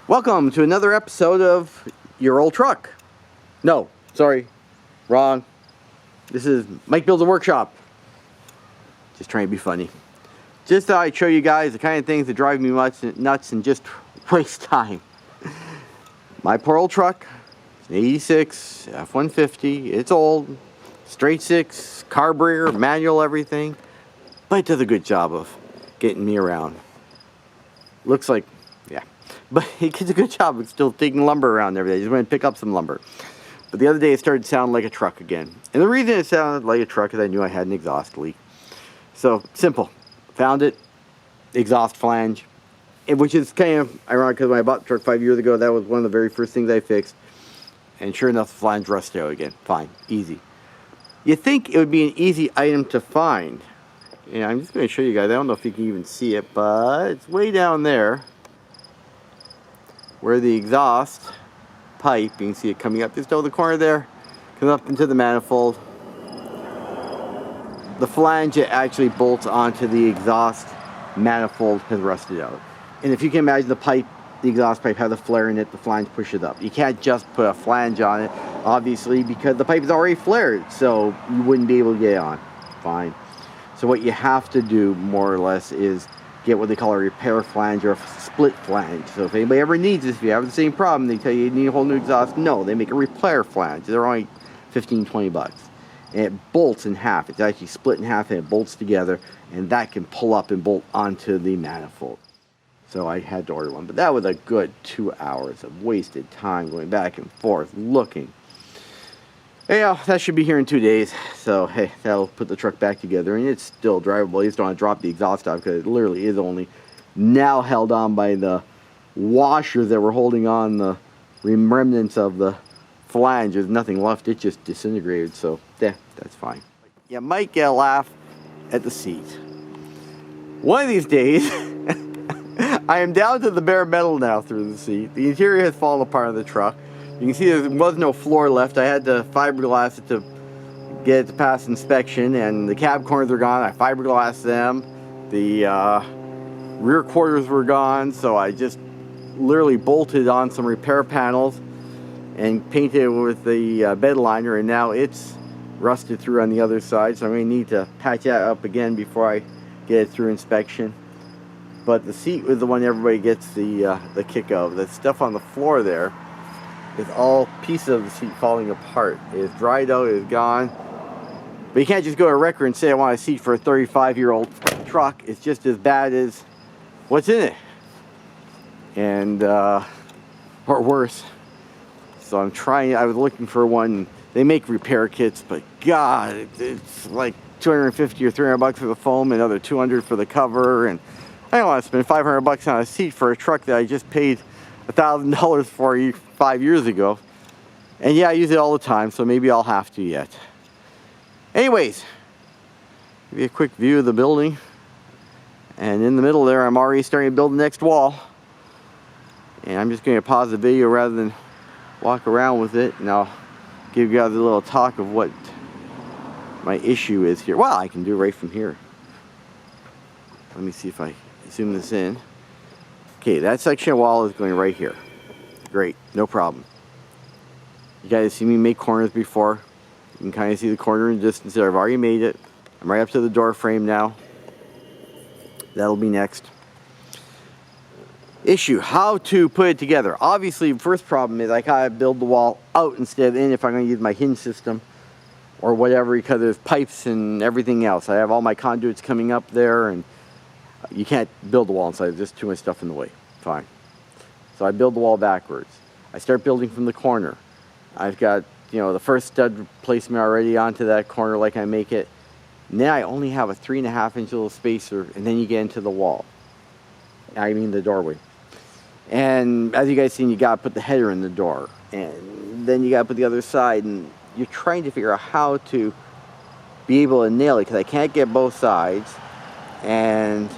Welcome to another episode of Your Old Truck. No, sorry, wrong. This is Mike Builds a Workshop. Just trying to be funny. Just thought I'd show you guys the kind of things that drive me nuts and just waste time. My poor old truck, it's an 86 F-150. It's old, straight six, carburetor, manual, everything. But it does a good job of getting me around. Looks like, yeah. But it does a good job of still taking lumber around every day. Just went to pick up some lumber. But the other day it started to sound like a truck again. And the reason it sounded like a truck is I knew I had an exhaust leak. So, simple. Found it, exhaust flange. Which is kind of ironic because when I bought the truck 5 years ago, that was one of the very first things I fixed. And sure enough, the flange rusted out again. Fine, easy. You'd think it would be an easy item to find. And I'm just going to show you guys. I don't know if you can even see it, but it's way down there where the exhaust pipe, you can see it coming up just over the corner there, comes up into the manifold. The flange that actually bolts onto the exhaust manifold has rusted out. And if you can imagine the pipe, the exhaust pipe has a flare in it, the flange pushes up. You can't just put a flange on it, obviously, because the pipe is already flared, so you wouldn't be able to get it on. Fine. So what you have to do, more or less, is get what they call a repair flange or a split flange. So if anybody ever needs this, if you have the same problem, they tell you you need a whole new exhaust. No, they make a repair flange. They're only 15, 20 bucks. And it bolts in half. It's actually split in half and it bolts together. And that can pull up and bolt onto the manifold. So I had to order one. But that was a good 2 hours of wasted time going back and forth looking. Yeah, that should be here in 2 days. So, hey, that'll put the truck back together. And it's still drivable. You just don't want to drop the exhaust off because it literally is only now held on by the washers that were holding on the remnants of the flange. There's nothing left. It just disintegrated. So, yeah, that's fine. You might get a laugh at the seat. One of these days, I am down to the bare metal now through the seat. The interior has fallen apart of the truck. You can see there was no floor left. I had to fiberglass it to get it to pass inspection, and the cab corners are gone. I fiberglassed them. The rear quarters were gone, so I just literally bolted on some repair panels and painted it with the bed liner, and now it's rusted through on the other side, so I'm going to need to patch that up again before I get it through inspection. But the seat was the one everybody gets the kick of. The stuff on the floor there is all pieces of the seat falling apart. It is dried out, it is gone. But you can't just go to a wrecker and say I want a seat for a 35-year-old truck. It's just as bad as what's in it. And, or worse. So I'm trying, I was looking for one. They make repair kits, but God, it's like 250 or 300 bucks for the foam, and another 200 for the cover. And I don't want to spend 500 bucks on a seat for a truck that I just paid $1,000 for 5 years ago. And yeah, I use it all the time, so maybe I'll have to yet. Anyways, give you a quick view of the building. And in the middle there, I'm already starting to build the next wall. And I'm just going to pause the video rather than walk around with it. And I'll give you guys a little talk of what my issue is here. Well, I can do it right from here. Let me see if I zoom this in. Okay, that section of wall is going right here. Great, no problem. You guys see me make corners before. You can kind of see the corner in the distance there. I've already made it. I'm right up to the door frame now. That'll be next. Issue, how to put it together. Obviously, the first problem is I gotta build the wall out instead of in if I'm gonna use my hinge system or whatever, because there's pipes and everything else. I have all my conduits coming up there, and you can't build the wall inside. There's just too much stuff in the way. Fine. So I build the wall backwards. I start building from the corner. I've got, you know, the first stud placement already onto that corner like I make it. And then I only have a 3.5-inch little spacer, and then you get into the wall. I mean the doorway. And as you guys seen, you gotta put the header in the door. And then you gotta put the other side, and you're trying to figure out how to be able to nail it, because I can't get both sides. And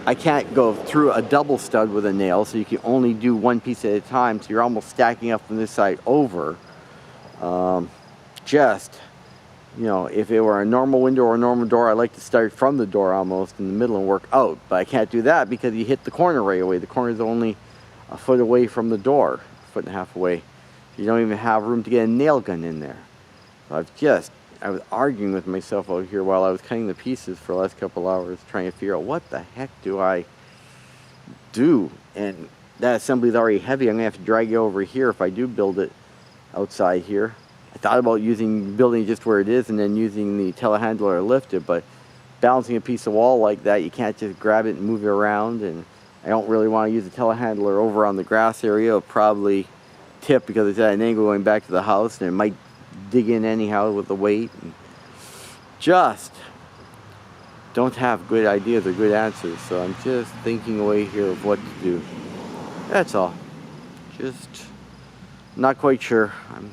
I can't go through a double stud with a nail, so you can only do one piece at a time, so you're almost stacking up from this side over. You know, if it were a normal window or a normal door, I like to start from the door almost in the middle and work out. But I can't do that because you hit the corner right away. The corner is only a foot away from the door, a foot and a half away. You don't even have room to get a nail gun in there. So I was arguing with myself out here while I was cutting the pieces for the last couple hours, trying to figure out what the heck do I do. And that assembly is already heavy. I'm gonna have to drag it over here if I do build it outside here. I thought about building it just where it is and then using the telehandler to lift it, but balancing a piece of wall like that, you can't just grab it and move it around. And I don't really want to use the telehandler over on the grass area. It'll probably tip because it's at an angle going back to the house, and it might dig in anyhow with the weight. And just don't have good ideas or good answers, so I'm just thinking away here of what to do. That's all. Just not quite sure. I'm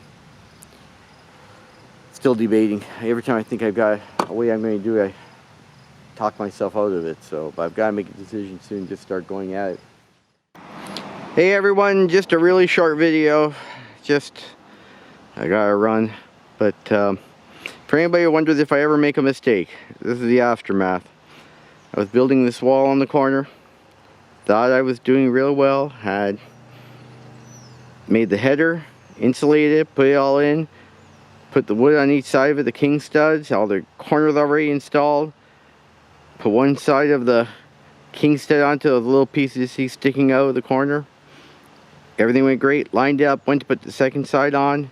still debating. Every time I think I've got a way I'm going to do it, I talk myself out of it. So, but I've got to make a decision soon, just start going at it. Hey everyone, just a really short video. I gotta run. But for anybody who wonders if I ever make a mistake, this is the aftermath. I was building this wall on the corner. Thought I was doing real well. Had made the header, insulated it, put it all in. Put the wood on each side of it, the king studs, all the corners already installed. Put one side of the king stud onto those little pieces you see sticking out of the corner. Everything went great, lined up, went to put the second side on.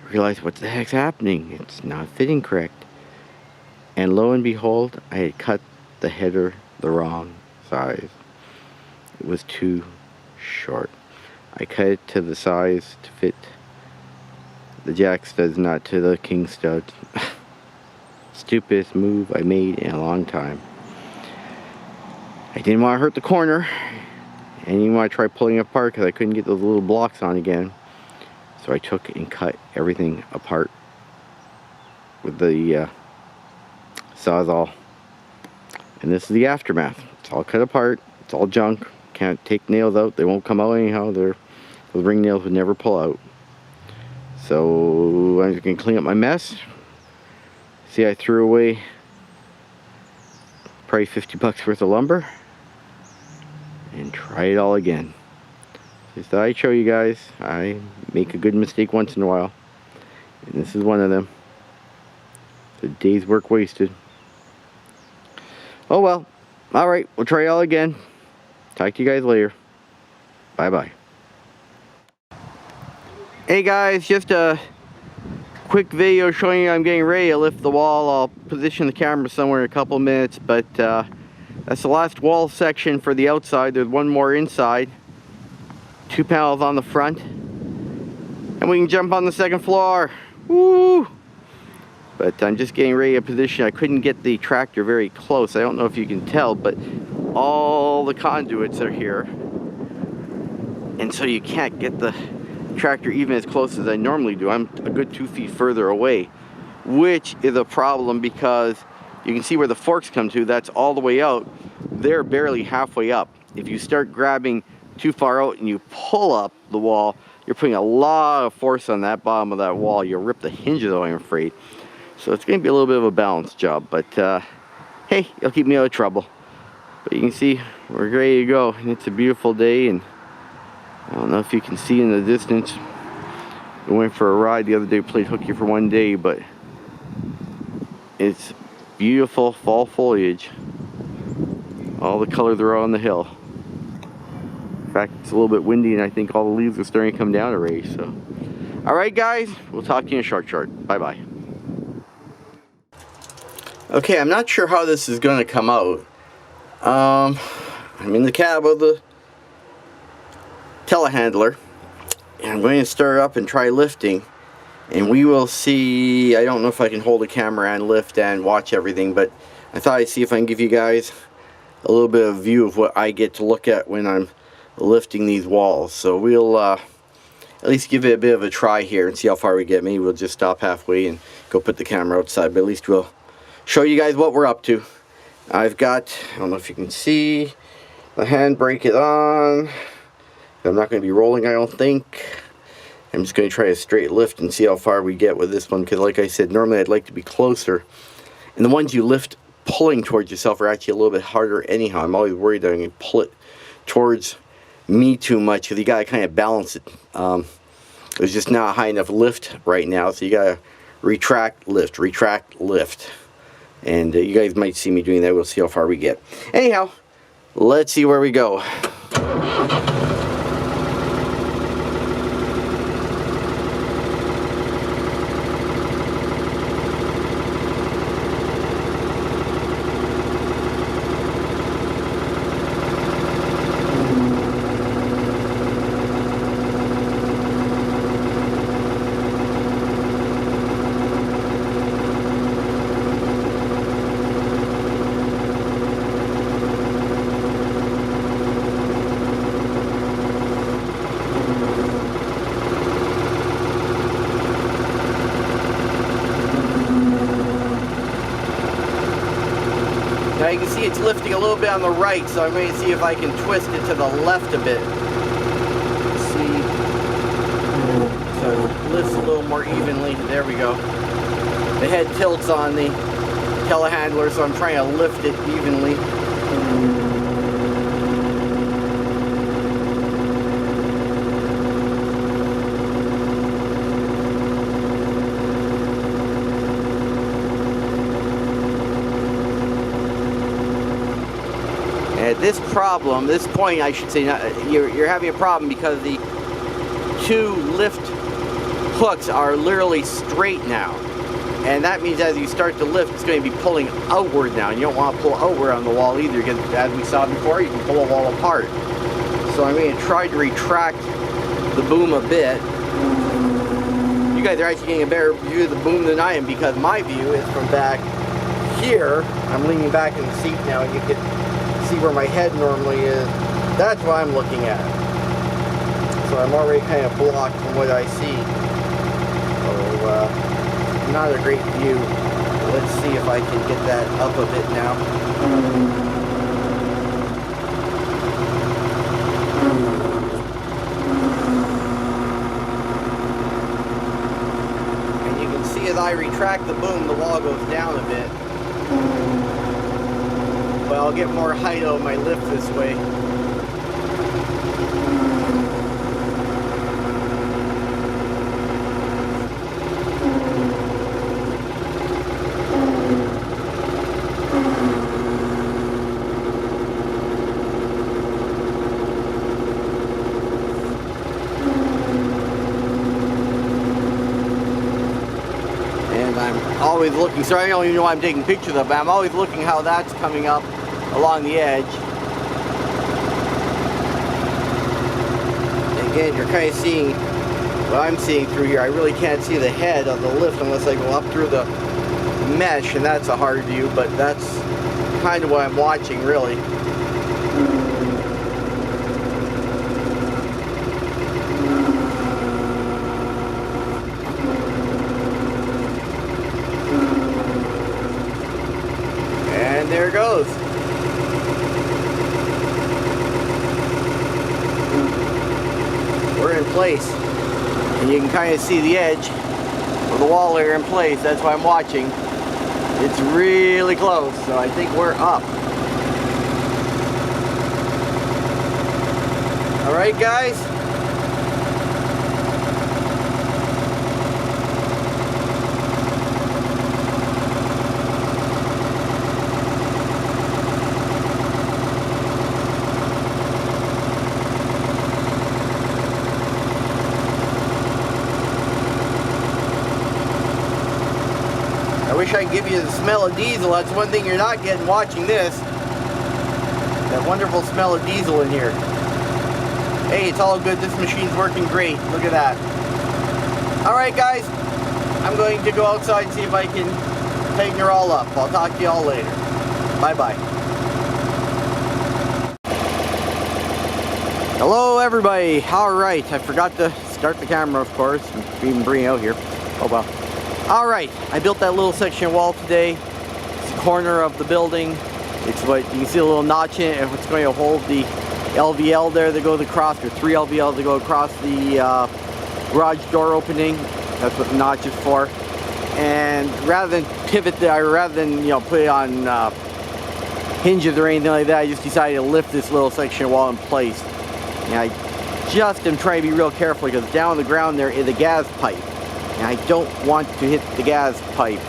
Realized what the heck's happening, it's not fitting correct. And lo and behold, I had cut the header the wrong size. It was too short. I cut it to the size to fit the jack studs, not to the king studs. Stupidest move I made in a long time. I didn't want to hurt the corner. I didn't want to try pulling it apart because I couldn't get those little blocks on again. So I took and cut everything apart with the Sawzall. And this is the aftermath. It's all cut apart. It's all junk. Can't take nails out. They won't come out anyhow. Those ring nails would never pull out. So I'm just going to clean up my mess. See, I threw away probably 50 bucks worth of lumber. And try it all again. Just thought I'd show you guys. I make a good mistake once in a while. And this is one of them. It's a day's work wasted. Oh well. Alright, we'll try it all again. Talk to you guys later. Bye bye. Hey guys, just a quick video showing you I'm getting ready to lift the wall. I'll position the camera somewhere in a couple minutes, but that's the last wall section for the outside. There's one more inside. 2 panels on the front. And we can jump on the second floor. Woo! But I'm just getting ready to position. I couldn't get the tractor very close. I don't know if you can tell, but all the conduits are here. And so you can't get the tractor even as close as I normally do. I'm a good 2 feet further away, which is a problem because you can see where the forks come to. That's all the way out. They're barely halfway up. If you start grabbing too far out and you pull up the wall, you're putting a lot of force on that bottom of that wall. You'll rip the hinges out, I'm afraid. So it's going to be a little bit of a balance job, but hey, it'll keep me out of trouble. But you can see we're ready to go, and it's a beautiful day. And I don't know if you can see in the distance, we went for a ride the other day, played hooky for one day, but it's beautiful fall foliage. All the colors are on the hill. In fact, it's a little bit windy, and I think all the leaves are starting to come down already. So, all right, guys, we'll talk to you in a short. Bye bye. Okay, I'm not sure how this is going to come out. I'm in the cab of the telehandler, and I'm going to start up and try lifting, and we will see. I don't know if I can hold a camera and lift and watch everything, but I thought I'd see if I can give you guys a little bit of view of what I get to look at when I'm lifting these walls. So we'll at least give it a bit of a try here and see how far we get. Maybe we'll just stop halfway and go put the camera outside, but at least we'll show you guys what we're up to. I've got, I don't know if you can see, the handbrake is on. I'm not going to be rolling, I don't think. I'm just going to try a straight lift and see how far we get with this one, because like I said, normally I'd like to be closer. And the ones you lift pulling towards yourself are actually a little bit harder anyhow. I'm always worried that I'm going to pull it towards me too much, because you gotta kind of balance it. There's just not a high enough lift right now, so you gotta retract, lift, and you guys might see me doing that. We'll see how far we get. Anyhow, let's see where we go. Now you can see it's lifting a little bit on the right, so I'm going to see if I can twist it to the left a bit. See, so it lifts a little more evenly. There we go. The head tilts on the telehandler, so I'm trying to lift it evenly. At this point, I should say, you're having a problem because the two lift hooks are literally straight now. And that means as you start to lift, it's going to be pulling outward now. And you don't want to pull outward on the wall either, because as we saw before, you can pull a wall apart. So I'm going to try to retract the boom a bit. You guys are actually getting a better view of the boom than I am, because my view is from back here. I'm leaning back in the seat now, and you can see where my head normally is. That's what I'm looking at. So I'm already kind of blocked from what I see. So not a great view. Let's see if I can get that up a bit now. And you can see as I retract the boom, the wall goes down a bit. But I'll get more height on my lift this way. And I'm always looking, sorry, I don't even know why I'm taking pictures of it, but I'm always looking how that's coming up along the edge. Again, you're kind of seeing what I'm seeing through here. I really can't see the head of the lift unless I go up through the mesh, and that's a hard view, but that's kind of what I'm watching, really. And there it goes. We're in place, and you can kind of see the edge of the wall here in place. That's why I'm watching. It's really close, so I think we're up. All right, guys. I wish I could give you the smell of diesel. That's one thing you're not getting watching this. That wonderful smell of diesel in here. Hey, it's all good. This machine's working great. Look at that. Alright guys, I'm going to go outside and see if I can tighten her all up. I'll talk to you all later. Bye-bye. Hello everybody. Alright, I forgot to start the camera, of course, and even bring it out here. Oh well. Alright, I built that little section wall today. It's the corner of the building. It's what you can see, a little notch in it, and it's going to hold the LVL there that goes across, or 3 LVLs that go across the garage door opening. That's what the notch is for. And rather than pivot there, rather than put it on hinges or anything like that, I just decided to lift this little section wall in place. And I just am trying to be real careful because down on the ground there is a gas pipe. And I don't want to hit the gas pipe.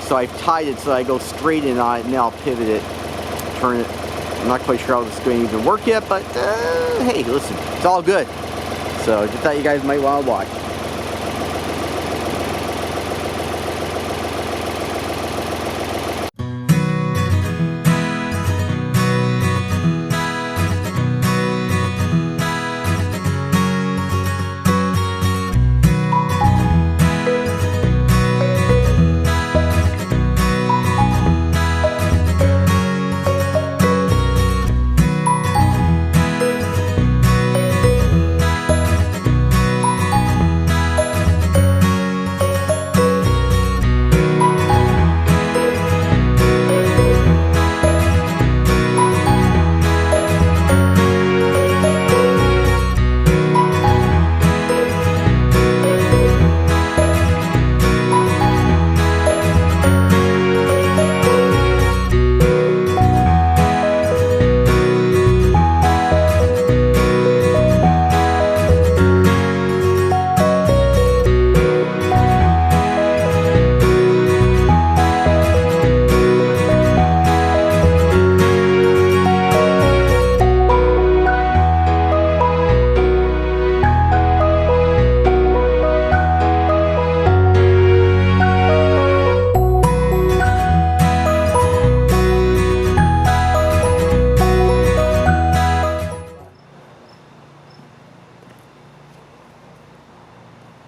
So I've tied it so I go straight in on it, and then I'll pivot it, turn it. I'm not quite sure how this is going to even work yet, but hey, listen, it's all good. So I just thought you guys might want to watch.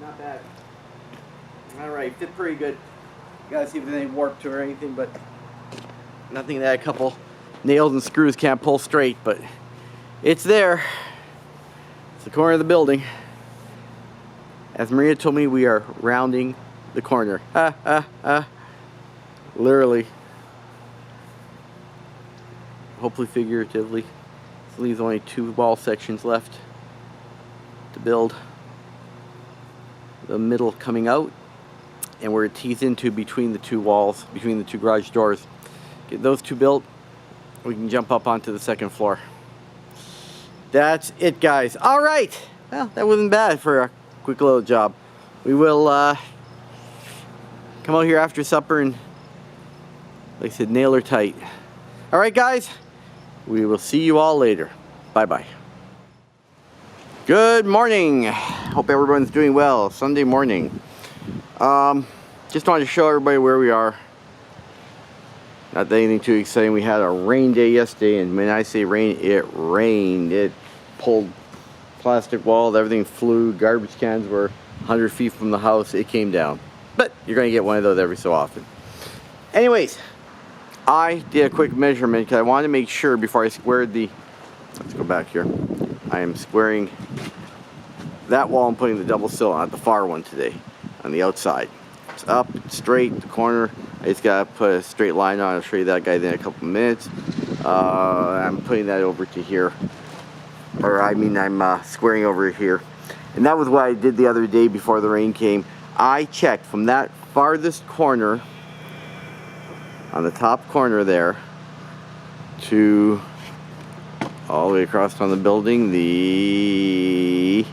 Not bad. Alright, fit pretty good. Gotta see if there's any warp to it or anything, but nothing that a couple nails and screws can't pull straight, but it's there. It's the corner of the building. As Maria told me, we are rounding the corner. Literally. Hopefully figuratively. This leaves only 2 wall sections left to build. The middle coming out, and we're teeth into between the 2 walls, between the 2 garage doors. Get those 2 built, we can jump up onto the 2nd floor. That's it, guys. All right, well, that wasn't bad for a quick little job. We will come out here after supper and, like I said, nail her tight. All right, guys, we will see you all later. Bye-bye. Good morning. Hope everyone's doing well. Sunday morning. Just wanted to show everybody where we are. Not anything too exciting. We had a rain day yesterday, and when I say rain, it rained. It pulled plastic walls, everything flew, garbage cans were 100 feet from the house. It came down. But you're going to get one of those every so often. Anyways, I did a quick measurement because I wanted to make sure before I squared the... Let's go back here. I am squaring that wall and putting the double sill on the far one today on the outside. It's up, straight, the corner. I just got to put a straight line on. I'll show you that guy in a couple of minutes. I'm putting that over to here. Or I mean, I'm squaring over here. And that was what I did the other day before the rain came. I checked from that farthest corner, on the top corner there, to all the way across on the building, the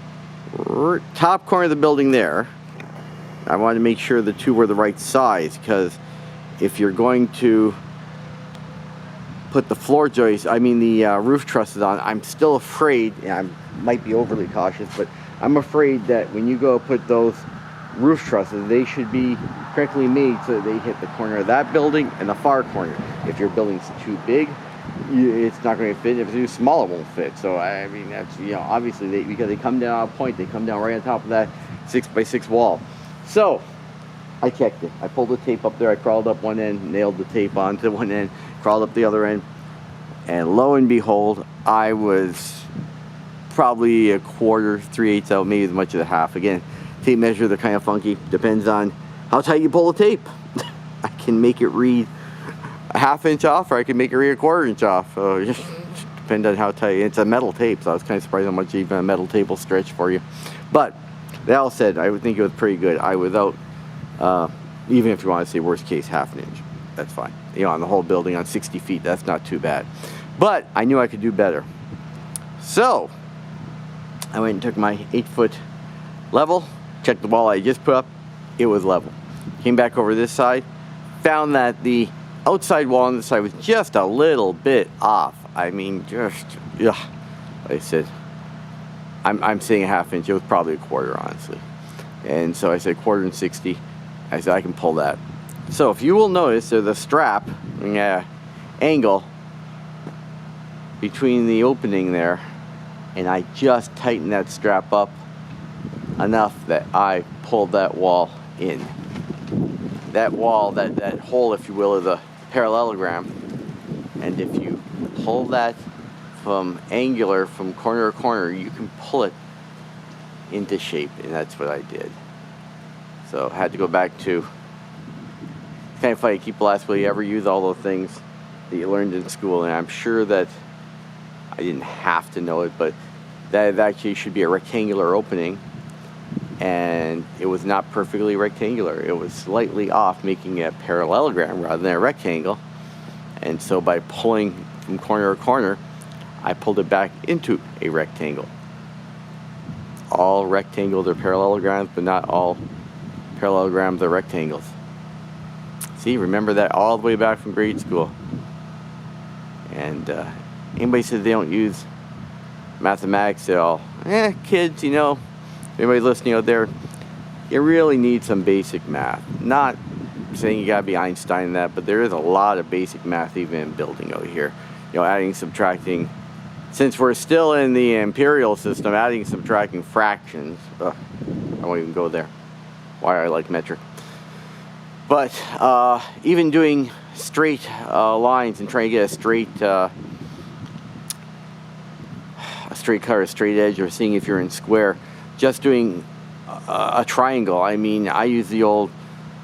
top corner of the building there. I wanted to make sure the 2 were the right size, because if you're going to put the floor joists, I mean the roof trusses on, I'm still afraid, and I might be overly cautious, but I'm afraid that when you go put those roof trusses, they should be correctly made so that they hit the corner of that building and the far corner. If your building's too big, it's not going to fit. If it's too small, it won't fit. So I mean, that's, you know, obviously because they come down on a point, they come down right on top of that 6x6 wall. So I checked it. I pulled the tape up there. I crawled up one end, nailed the tape onto one end, crawled up the other end, and lo and behold, I was probably a quarter, 3/8 out, maybe as much as a half. Again, tape measures are kind of funky. Depends on how tight you pull the tape. I can make it read a 1/2 inch off, or I can make it read a 1/4 inch off. So it just depends on how tight. It's a metal tape, so I was kind of surprised how much even a metal tape will stretch for you. But that all said, I would think it was pretty good. Without, even if you want to say worst case, 1/2 inch, that's fine. You know, on the whole building on 60 feet, that's not too bad. But I knew I could do better. So I went and took my 8-foot level, checked the wall I just put up, it was level. Came back over this side, found that the outside wall on this side was just a little bit off. I mean, just, ugh. Like I said, I'm saying a half inch, it was probably a quarter, honestly. And so I said 1/4 I said I can pull that. So if you will notice, there's a strap angle between the opening there, and I just tightened that strap up enough that I pulled that wall in. That wall, that hole, if you will, is a parallelogram, and if you pull that from angular, from corner to corner, you can pull it into shape, and that's what I did. So I had to go back to, it's kind of funny, people ask, will you ever use all those things that you learned in school? And I'm sure that I didn't have to know it, but that actually should be a rectangular opening, and it was not perfectly rectangular. It was slightly off, making it a parallelogram rather than a rectangle. And so by pulling from corner to corner, I pulled it back into a rectangle. All rectangles are parallelograms, but not all parallelograms are rectangles. See, remember that all the way back from grade school. And anybody says they don't use mathematics at all, kids, you know, anybody listening out there, you really need some basic math. Not saying you gotta be Einstein in that, but there is a lot of basic math even in building out here. You know, adding, subtracting. Since we're still in the imperial system, adding, subtracting fractions. I won't even go there. Why I like metric. But even doing straight lines and trying to get a straight cut or a straight edge, or seeing if you're in square, just doing a triangle. I mean, I use the old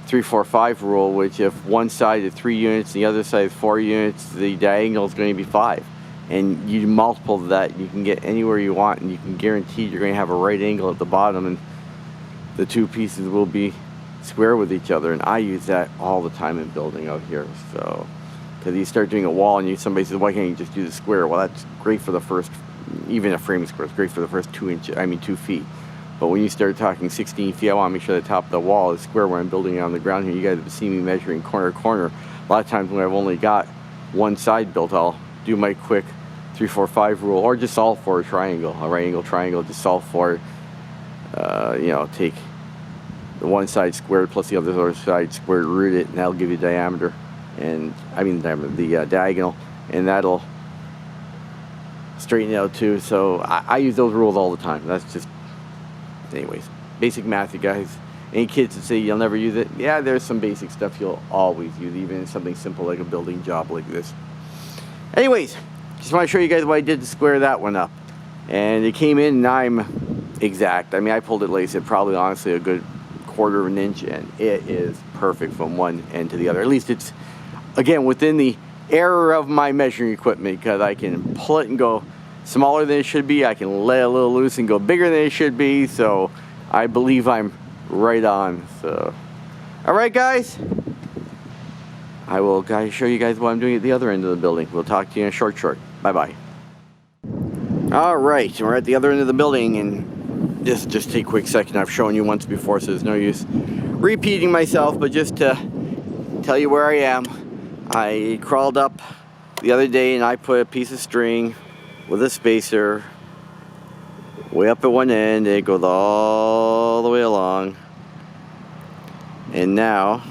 3-4-5 rule, which if one side is 3 units, the other side is 4 units, the diagonal is going to be 5. And you multiple that, you can get anywhere you want, and you can guarantee you're going to have a right angle at the bottom, and the two pieces will be square with each other. And I use that all the time in building out here. So, because you start doing a wall and somebody says, why can't you just do the square? Well, that's great for the first, even a framing square is great for the first 2 feet. But when you start talking 16 feet, I want to make sure the top of the wall is square when I'm building it on the ground here. You guys have seen me measuring corner to corner. A lot of times when I've only got one side built, I'll do my quick 3-4-5 rule, or just solve for a triangle, a right angle triangle, just solve for, you know, take the one side squared plus the other side squared, root it, and that'll give you diameter, and the diagonal, and that'll straighten it out too. So I use those rules all the time. That's just, anyways, basic math, you guys. Any kids that say you'll never use it, yeah, there's some basic stuff you'll always use, even in something simple like a building job like this. Anyways, just want to show you guys what I did to square that one up. And it came in, and I'm exact. I mean, I pulled it, like I said, probably honestly a good 1/4 inch, and it is perfect from one end to the other. At least it's, again, within the error of my measuring equipment, because I can pull it and go smaller than it should be. I can let it a little loose and go bigger than it should be. So I believe I'm right on. So, all right, guys. I will show you guys what I'm doing at the other end of the building. We'll talk to you in a short. Bye-bye. All right, we're at the other end of the building, and this just take a quick second. I've shown you once before, so there's no use repeating myself, but just to tell you where I am. I crawled up the other day, and I put a piece of string with a spacer way up at one end, and it goes all the way along. And now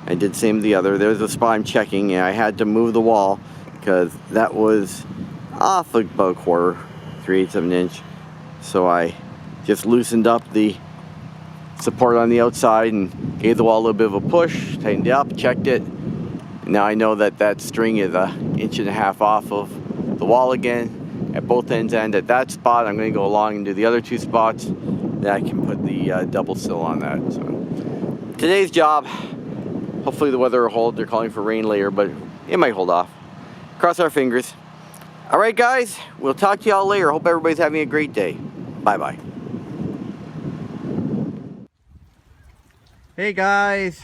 I did the same with the other. There's the spot I'm checking, and I had to move the wall because that was off about 1/4, 3/8 of an inch. So I just loosened up the support on the outside and gave the wall a little bit of a push, tightened it up, checked it. Now I know that that string is 1.5 inches off of the wall again at both ends, and at that spot I'm going to go along and do the other 2 spots. Then I can put the double sill on that. So today's job, hopefully the weather will hold. They're calling for rain later, but it might hold off. Cross our fingers. All right, guys, we'll talk to y'all later. Hope everybody's having a great day. Bye-bye. Hey, guys.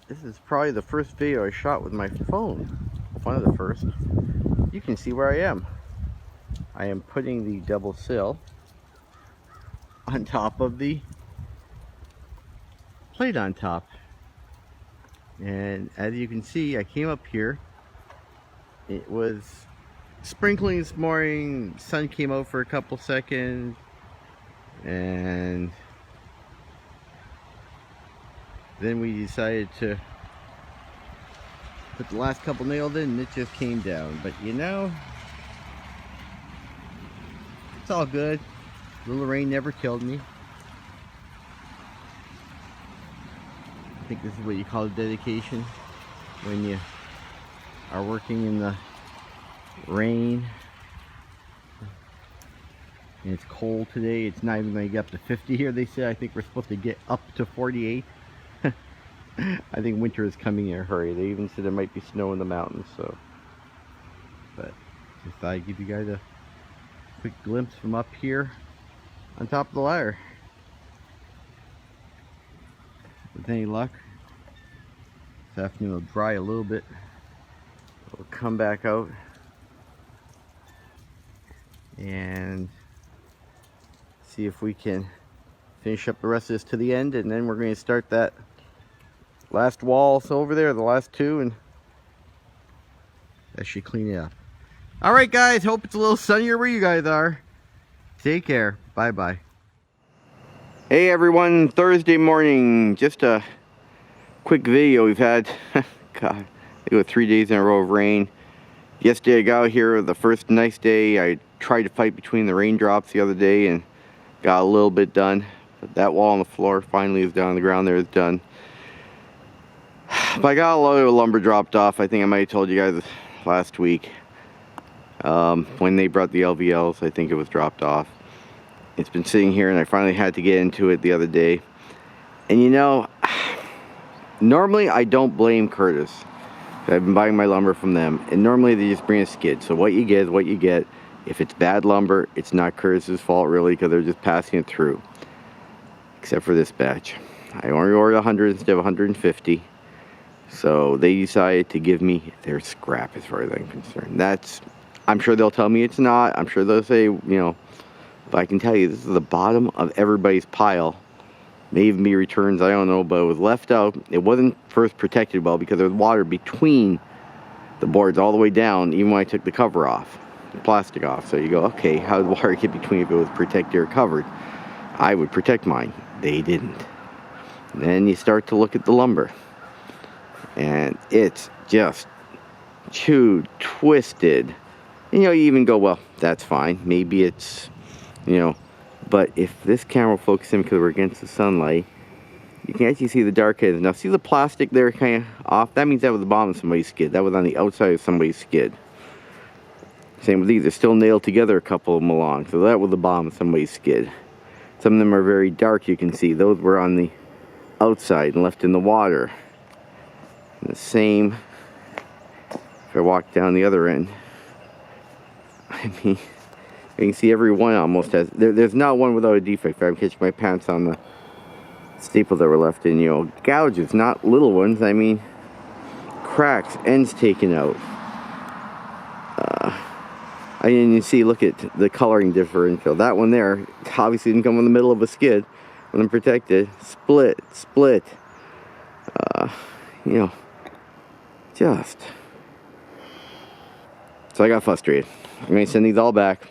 This is probably the first video I shot with my phone. One of the first. You can see where I am. I am putting the double sill on top of the plate on top. And as you can see, I came up here. It was sprinkling this morning. Sun came out for a couple seconds, and then we decided to put the last couple nailed in, and it just came down. But you know, it's all good. A little rain never killed me. I think this is what you call a dedication when you are working in the rain. And it's cold today. It's not even going to get up to 50 here, they say. I think we're supposed to get up to 48. I think winter is coming in a hurry. They even said there might be snow in the mountains, so. But just thought I'd give you guys a quick glimpse from up here on top of the ladder. With any luck, this afternoon will dry a little bit. It'll come back out and see if we can finish up the rest of this to the end, and then we're going to start that last wall over there, the last two, and that should clean it up. Alright guys, hope it's a little sunnier where you guys are. Take care. Bye bye. Hey everyone, Thursday morning. Just a quick video. We've had, God, it was 3 days in a row of rain. Yesterday I got out here, the first nice day. I tried to fight between the raindrops the other day and got a little bit done. But that wall on the floor finally is down on the ground there, is done. But I got a lot of lumber dropped off. I think I might have told you guys last week. When they brought the LVLs, I think it was dropped off. It's been sitting here and I finally had to get into it the other day. And you know, normally I don't blame Curtis. I've been buying my lumber from them, and normally they just bring a skid. So what you get is what you get. If it's bad lumber, it's not Curtis's fault really, because they're just passing it through. Except for this batch. I only ordered 100 instead of 150. So they decided to give me their scrap as far as I'm concerned. That's, I'm sure they'll tell me it's not. I'm sure they'll say, you know, but I can tell you this is the bottom of everybody's pile. May even be returns, I don't know, but it was left out. It wasn't first protected well because there was water between the boards all the way down, even when I took the cover off, the plastic off. So you go, okay, how did water get between if it was protected or covered? I would protect mine. They didn't. And then you start to look at the lumber, and it's just chewed, twisted. And, you know, you even go, well, that's fine. Maybe it's, you know, but if this camera will focus in because we're against the sunlight, you can actually see the dark edges. Now, see the plastic there kind of off? That means that was the bottom of somebody's skid. That was on the outside of somebody's skid. Same with these. They're still nailed together, a couple of them along. So that was the bottom of somebody's skid. Some of them are very dark, you can see. Those were on the outside and left in the water. And the same, if I walk down the other end, I mean, you can see every one almost has, there's not one without a defect. I'm catching my pants on the staples that were left in, you know, gouges, not little ones. I mean, cracks, ends taken out. And you see, look at the coloring differential. That one there obviously didn't come in the middle of a skid. When I'm protected, split. You know, just. So I got frustrated. I'm going to send these all back.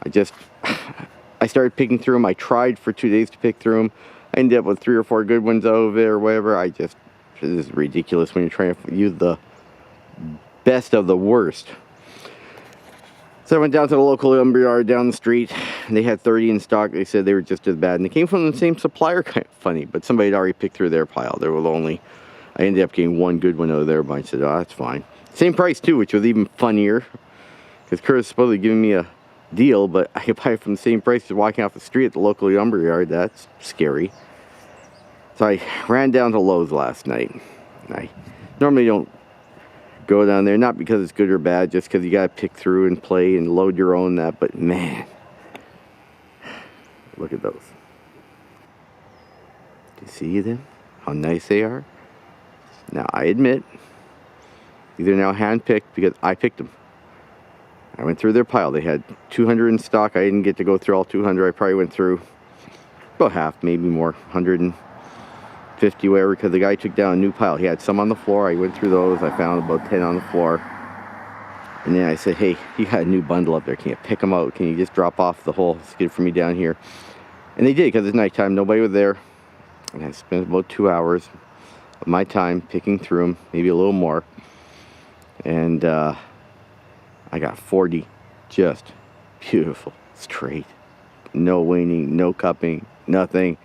I started picking through them. I tried for 2 days to pick through them. I ended up with 3 or 4 good ones out of it or whatever. This is ridiculous when you're trying to use the best of the worst. So I went down to the local lumber yard down the street, and they had 30 in stock. They said they were just as bad, and they came from the same supplier. Kind of funny, but somebody had already picked through their pile. There was only, I ended up getting one good one out of their bunch. I said, oh, that's fine. Same price too, which was even funnier, because Curtis was supposed to give me a deal, but I could buy it from the same price as walking off the street at the local lumber yard. That's scary. So I ran down to Lowe's last night. I normally don't go down there, not because it's good or bad, just because you got to pick through and play and load your own that, but man, look at those. Do you see them? How nice they are? Now, I admit, these are now hand-picked because I picked them. I went through their pile. They had 200 in stock. I didn't get to go through all 200. I probably went through about half, maybe more, 150, whatever, because the guy took down a new pile. He had some on the floor. I went through those. I found about 10 on the floor. And then I said, hey, you got a new bundle up there. Can you pick them out? Can you just drop off the whole skid for me down here? And they did, because it's nighttime. Nobody was there. And I spent about 2 hours of my time picking through them, maybe a little more. And I got 40 just beautiful, straight, no waning, no cupping, nothing,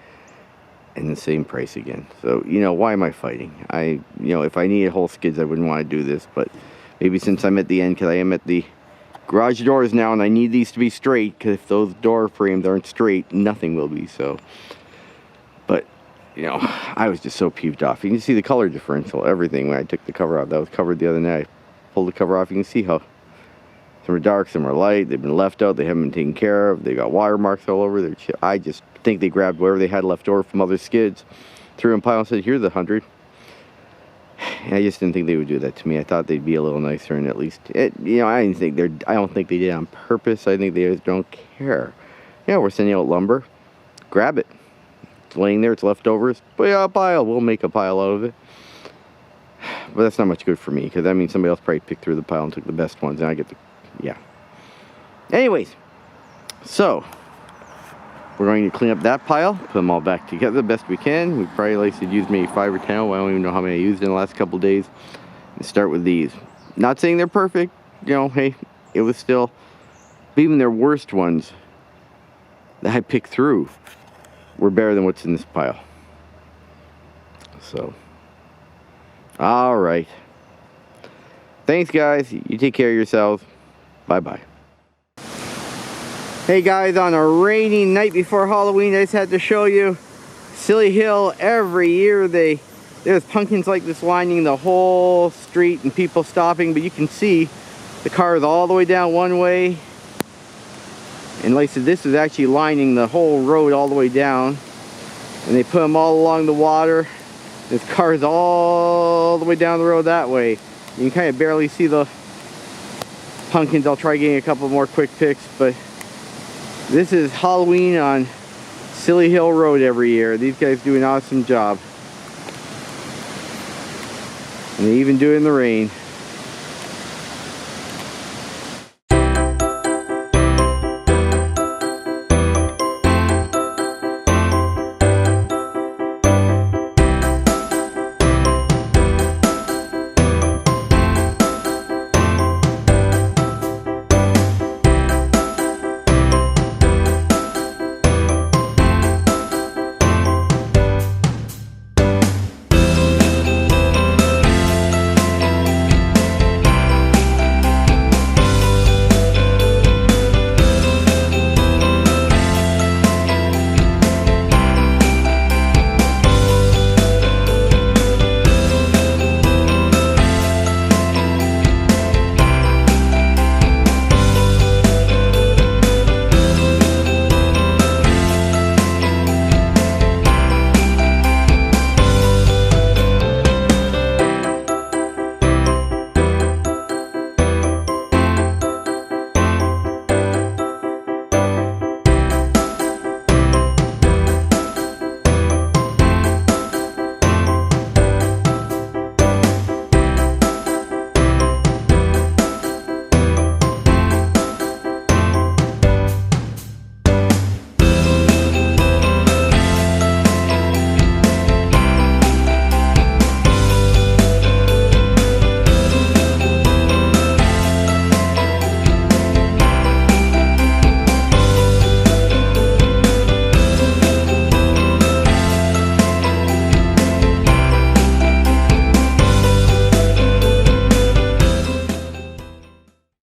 and the same price again. So, you know, why am I fighting? If I needed whole skids, I wouldn't want to do this, but maybe since I'm at the end, because I am at the garage doors now, and I need these to be straight, because if those door frames aren't straight, nothing will be. So, but, you know, I was just so peeved off. You can see the color differential, everything, when I took the cover off. That was covered the other night. I pulled the cover off. You can see how some are dark, some are light. They've been left out. They haven't been taken care of. They got watermarks all over their chip. I just think they grabbed whatever they had left over from other skids, threw in a pile and said, here's the 100. And I just didn't think they would do that to me. I thought they'd be a little nicer, and at least, I don't think they did it on purpose. I think they just don't care. Yeah, we're sending out lumber. Grab it. It's laying there. It's leftovers. Put it on a pile. We'll make a pile out of it. But that's not much good for me, because that means somebody else probably picked through the pile and took the best ones, and I get the, yeah. Anyways, so we're going to clean up that pile, put them all back together the best we can. We probably like to use maybe 5 or 10. I don't even know how many I used in the last couple of days. And start with these. Not saying they're perfect, hey, it was still, even their worst ones that I picked through were better than what's in this pile. So, all right. Thanks, guys. You take care of yourselves. Bye-bye. Hey guys, on a rainy night before Halloween, I just had to show you Cilley Hill. Every year there's pumpkins like this lining the whole street and people stopping, but you can see the cars all the way down one way. And like I said, this is actually lining the whole road all the way down. And they put them all along the water. There's cars all the way down the road that way. You can kind of barely see the pumpkins. I'll try getting a couple more quick pics, but this is Halloween on Cilley Hill Road every year. These guys do an awesome job. And they even do it in the rain.